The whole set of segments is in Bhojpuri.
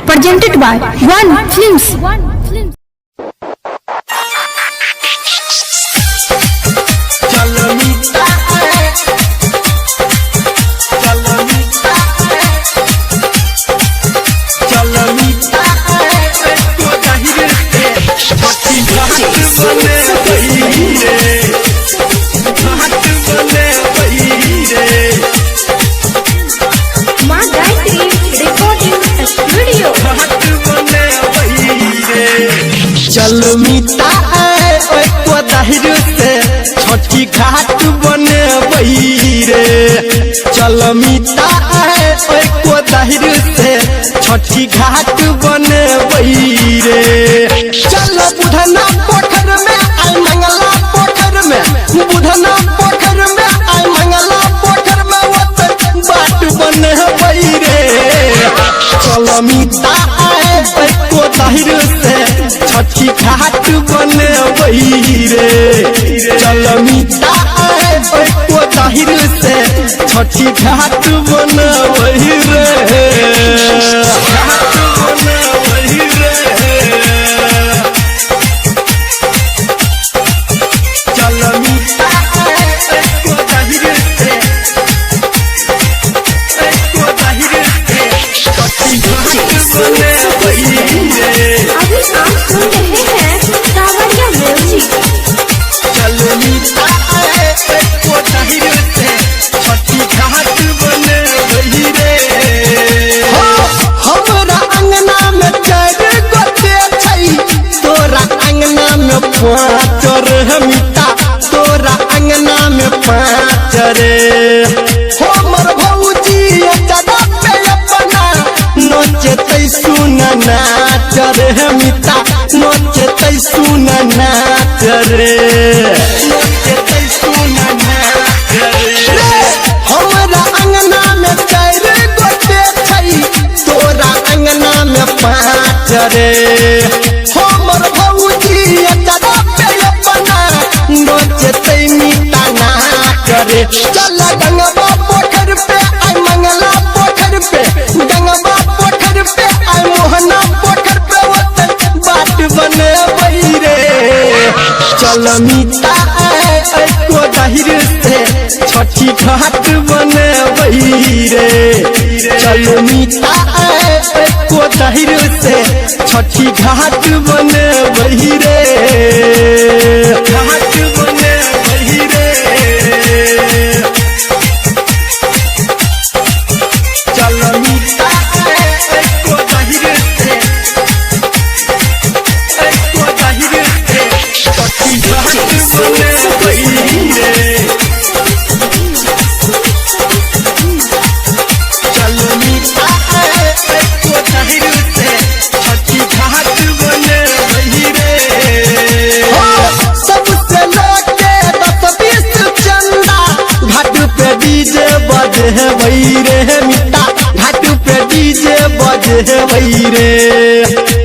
presented by One Films. चल मीता को दहिर से छठी घाट बने रे। चल मीता को दहिर से छठी घाट बने रे। चल बुढ़ना पोखर में आई मंगला पोखर में, बुढ़ना पोखर में आई मंगला पोखर में वो बाट बने रे। चल मीता को दहिर से छठी घाट बने रे। चल मीता को दहिर से छठी घाट बने रे। मीता तोरा अंगना में पाँच रे। हमर भौजी जगह पे अपना नचते सुन नाच रे। मीता नचते सुन नाच रे, नचते सुन नाच रे। हमरा अंगना में चार गोटे छै, तोरा अंगना में पाँच रे। हमर भौजी जगह नचते मीता नाच रे। चल गंगवा पोखर पे आई मंगला पोखर पे, गंगवा पोखर पे आई मोहना पोखर पे वो बाट बने रे। चल मीता को दहिर से छठी घाट बने रे। चल मीता को दहिर से छठी घाट बने रे। घाट बने रे। चल मीता को दहिर से छठी घाट बने रे। चल मीता को दहिर से छठी घाट बने रे। सबसे लोके 10-20 चंदा घाट पे डीजे बजे रे। मीता घाट पे डीजे बजे रे।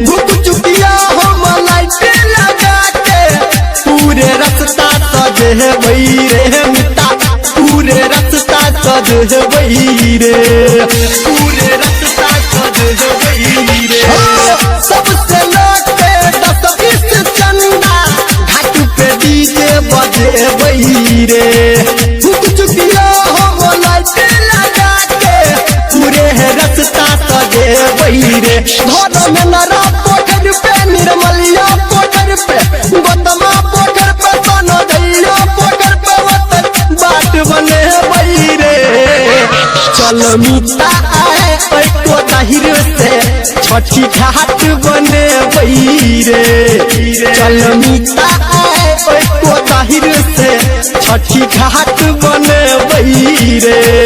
भूख चुकिया हम लाइट लगा के पूरे रास्ता सजे रे। मीता पूरे रास्ता सजे रे, पूरे रास्ता सजे रे। सबसे लोके 10-20 चंदा घाट पे डीजे बजे रे। भूख चुकिया हम लाइट लगा के पूरे रास्ता सजे रे। घर में नरा पोखर पे, निर्मलिया पोखर पे, गोतमा पोखर पे, सोनदैया पोखर पे वो बाट बने रे। चल मीता को दहिर से छठी घाट बने रे। चल मीता को दहिर से छठी घाट बने रे।